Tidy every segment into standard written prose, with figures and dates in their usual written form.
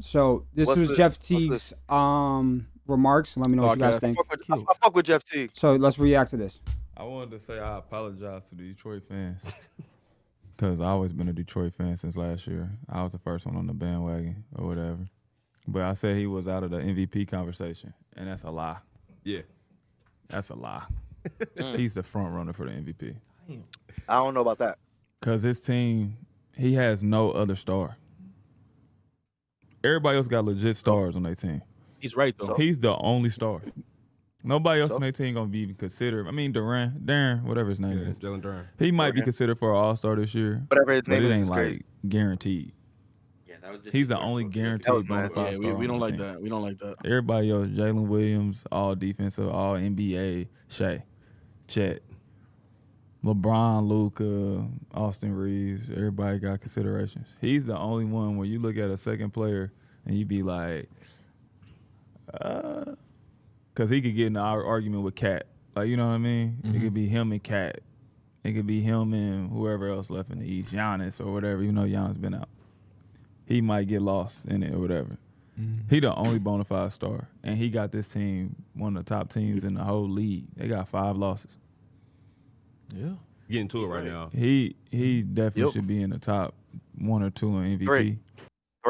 So this What's was this? Jeff What's this? Teague's remarks. Let me know what you guys Podcast. think. I fuck with Jeff Teague. So let's react to this. I wanted to say I apologize to the Detroit fans because I always been a Detroit fan since last year. I was the first one on the bandwagon or whatever. But I said he was out of the MVP conversation, and that's a lie. Yeah. That's a lie. He's the front runner for the MVP. I don't know about that. Because his team, he has no other star. Everybody else got legit stars on their team. He's right though. He's the only star. Nobody else So? on their team gonna be even considered. I mean, Duran, whatever his name is. Jalen Duran. He might be Duran. considered for an All-Star this year, Whatever his but name it is ain't crazy. like guaranteed. Yeah, that was just He's the only guaranteed bona mad. fide Yeah, star. we on don't the like team. that. We don't like that. Everybody else, Jalen Williams, all defensive, all NBA, Shea, Chet, LeBron, Luka, Austin Reeves. Everybody got considerations. He's the only one where you look at a second player and you be like, because he could get in an argument with Cat. Like, you know what I mean? It could be him and Cat. It could be him and whoever else left in the East, Giannis or whatever. You know, Giannis been out. He might get lost in it or whatever. He the only bona fide star, and he got this team one of the top teams in the whole league. They got 5 losses. Yeah. Getting to it right now. He definitely should be in the top 1 or 2 in MVP. Three.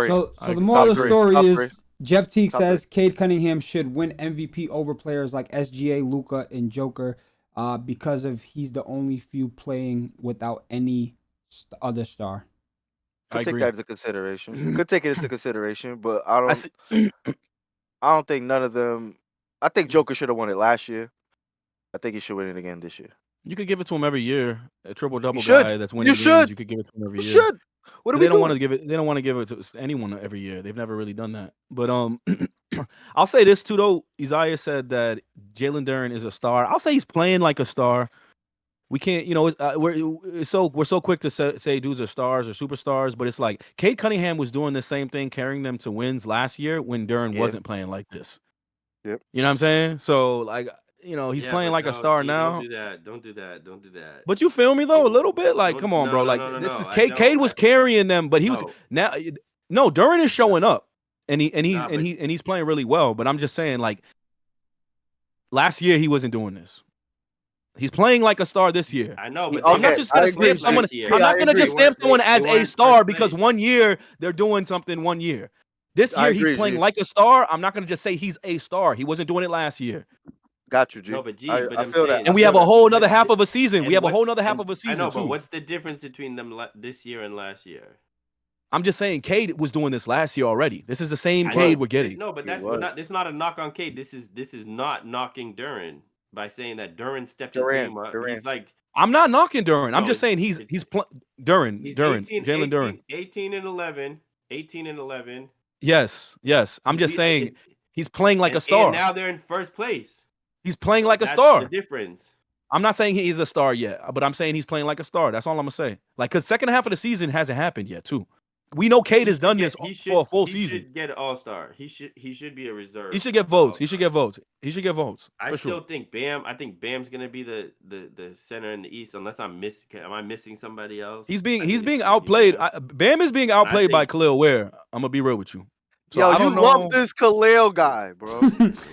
So Like, the moral of the top story three. is Top three. Jeff Teague Top says Cade Cunningham should win MVP over players like SGA, Luka, and Joker because of he's the only few playing without any other star. I Could take agree. that into consideration. Could take it into consideration, but I I don't. see, I don't think none of them. I think Joker should have won it last year. I think he should win it again this year. you could give it to him every year. A triple double You should. guy that's winning You games. should. You could give it to him every You year. should. What are They we don't want doing? to give it. They don't want to give it to anyone every year. They've never really done that. But I'll say this too though. Isaiah said that Jalen Duran is a star. I'll say he's playing like a star. We can't, we're so quick to say dudes are stars or superstars, but it's like Cade Cunningham was doing the same thing, carrying them to wins last year when Duran Yeah. wasn't playing like this. Yep. You know what I'm saying? So like, he's playing like a star now. Don't do that. Don't do that. Don't do that. But you feel me though a little bit? Like, Don't- come on, no, bro. no, Like no, no, this no, is I Cade. don't. Cade was carrying them, but he was No. now. Duran is showing up, and he's Nah, but- he's playing really well. But I'm just saying, like, last year he wasn't doing this. He's playing like a star this year. I know, but Okay, I'm not just gonna I agree. stamp someone. last year. I'm not I gonna agree. just stamp someone as They a weren't star first because place. one year they're doing something. One year, this I year he's agree, playing G. like a star. I'm not gonna just say he's a star. He wasn't doing it last year. Got you, G. No, but G, I but I I'm feel that. saying- And I we feel have a that. whole another half of a season. And We have a what's- whole another half of a I season know, too. but what's the difference between them this year and last year? I'm just saying, Cade was doing this last year already. This is the same I Cade know. we're getting. No, but He that's was. not. It's not a knock on Cade. This is not knocking Duran by saying that Duran stepped his Duran, game up. Duran. He's like I'm not knocking Duran. I'm No, just saying he's Duran, he's Jalen Duran. 18 and 11, 18 and 11. Yes. I'm just He- saying he's playing like a and star. now they're in first place. He's playing like a That's star. The difference. I'm not saying he's a star yet, but I'm saying he's playing like a star. That's all I'm gonna say. Like, cause second half of the season hasn't happened yet, too. We know Cade has done this for a full He season. should get an all-star. He should be a reserve. He should get votes. He all-star. should get votes. He should get votes. I For still sure. think Bam. I think Bam's gonna be the center in the East, unless I'm missing. Am I missing somebody else? He's I being think it's gonna be outplayed. Bam. Bam is being outplayed by think- Khalil Ware. I'm gonna be real with you. So Yo, I you don't know. love this Khalil guy, bro.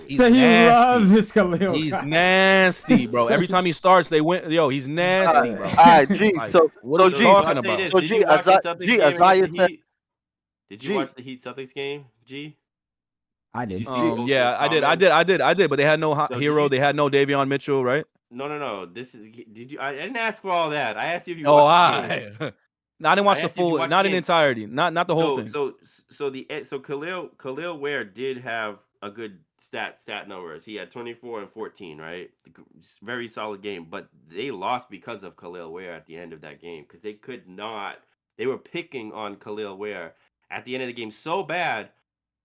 He's So he nasty. loves this Khalil. He's guy. nasty, bro. Every time he starts, they win. Yo, he's nasty, bro. All right, G. Like, So what so are G. you I'll talking say about? this, So did G, you watch the Isaiah- Celtics G, game against Isaiah the said- Heat? Did G. you watch the Heat Celtics game, G? I did. You see both Yeah, those I did. comments? But they had no So did hero. you- They had no Davion Mitchell, right? No. This is. Did you? I didn't ask for all that. I asked you if you. Oh, watched the game. No, I didn't watch I the asked you if you full, watched not the in game. entirety, not the whole thing. So Khalil Ware did have a good stat numbers. He had 24 and 14, right? Very solid game, but they lost because of Khalil Ware at the end of that game because they could not. They were picking on Khalil Ware at the end of the game so bad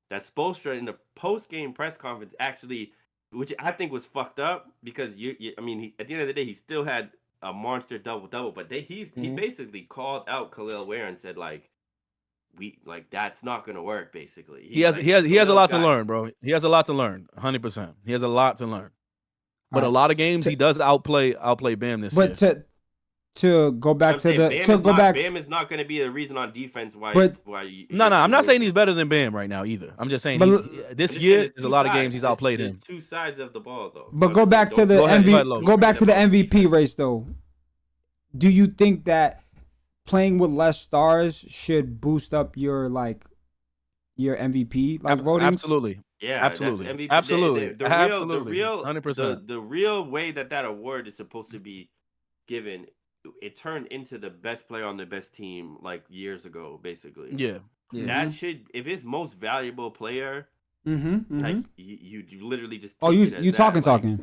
that Spoelstra in the post-game press conference actually, which I think was fucked up because I mean, at the end of the day, he still had a monster double, but he basically called out Khalil Ware and said like, that's not gonna work. Basically, He has a lot to learn, bro. He has a lot to learn. 100%. He has a lot to learn. But a Alright. lot of games he does outplay Bam this year. But to go back I'm to saying the Bam to is go not, back. Bam is not going to be the reason on defense why. But- No, I'm not saying he's better than Bam right now either. I'm just saying But this year there's a lot of games he's outplayed There's him. two sides of the ball though. But So go I'm just back saying, to the Go ahead, MVP. Lo. Go back to the Forget about MVP defense. race though. Do you think that playing with less stars should boost up your MVP voting? Absolutely. Yeah, Absolutely. That's MVP. Absolutely. The Absolutely. real 100%. the real way that award is supposed to be given, it turned into the best player on the best team like years ago, basically. Yeah. That should, if it's most valuable player, like you literally just. Oh, take you it as you that. talking Like, talking.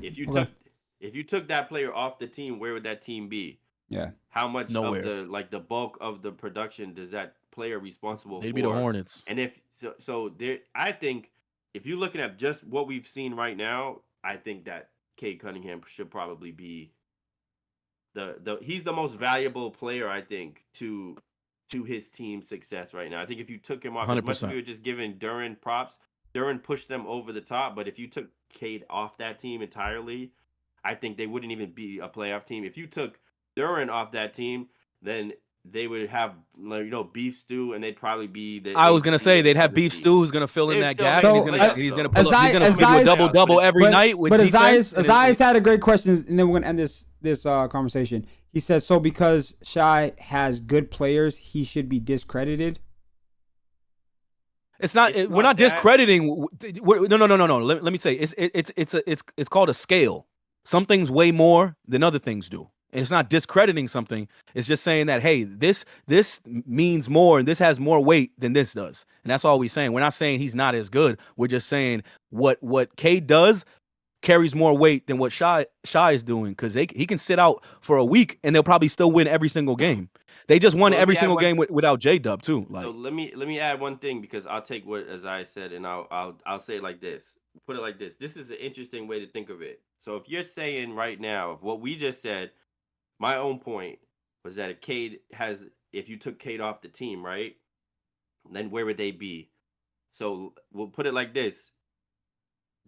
If you took that player off the team, where would that team be? Yeah. How much Nowhere. of the bulk of the production does that player responsible for? They'd be the Hornets. And if so there, I think if you're looking at just what we've seen right now, I think that Cade Cunningham should probably be he's the most valuable player, I think, to his team's success right now. I think if you took him off, as much as 100%. we were just giving Duran props, Duran pushed them over the top. But if you took Cade off that team entirely, I think they wouldn't even be a playoff team. If you took Duran off that team, then they would have beef stew, and they'd probably be the. I was gonna 8th say seed they'd or have 7th beef seed. stew who's gonna fill in They're that still gap, making and he's gonna playoffs, he's gonna though. pull up, he's gonna Azai- do a double double every but- night with But defense. Azai's had a great question, and then we're gonna end this conversation. He said, so because Shai has good players, he should be discredited. It's not. It's We're not not that. discrediting. No. Let me say it's called a scale. Some things weigh more than other things do. And it's not discrediting something. It's just saying that hey, this means more and this has more weight than this does. And that's all we're saying. We're not saying he's not as good. We're just saying what Cade does carries more weight than what Shai is doing, because he can sit out for a week and they'll probably still win every single game. They just won So every yeah, single what- game without J-Dub too. Like So let me add one thing, because I'll take what Azai said and I'll say it like this. Put it like this. This is an interesting way to think of it. So if you're saying right now, of what we just said, my own point was that if you took Cade off the team, right, then where would they be? So we'll put it like this.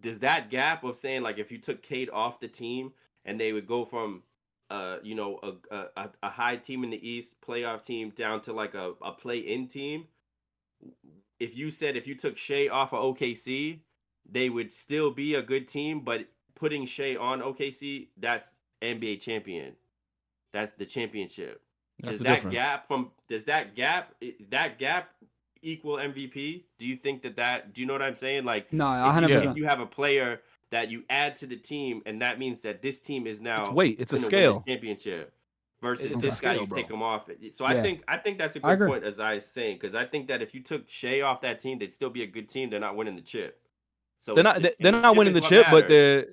Does that gap of saying, like, if you took Cade off the team and they would go from a high team in the East, playoff team, down to like a play-in team, if you took Shea off of OKC, they would still be a good team, but putting Shea on OKC, that's NBA champion. That's the championship. that's Does the that difference. gap equal MVP? Do you think that do you know what I'm saying? Like, No, if 100%. you have a player that you add to the team, and that means that this team is now It's weight. It's a gonna win scale. the championship versus It's a this guy, scale, you bro. take him off it. So Yeah. I think that's a I good agree. point, as I was saying, because I think that if you took Shea off that team, they'd still be a good team. They're not winning the chip. So They're not winning the chip, but they're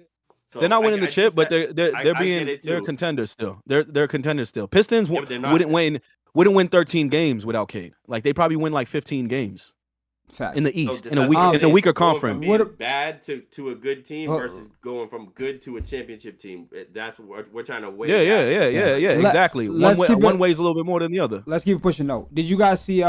not winning the chip, but they're contenders still. They're contenders still. Pistons Yeah, but they're not. wouldn't win 13 games without Cade. Like they probably win like 15 games Fact. in the East in a that's week what I'm in a saying. weaker Going conference. From being bad to a good team Well- versus going from good to a championship team. That's what we're trying to weigh. Yeah, Let- exactly. let's keep One it- way is a little bit more than the other. Let's keep pushing though. Did you guys see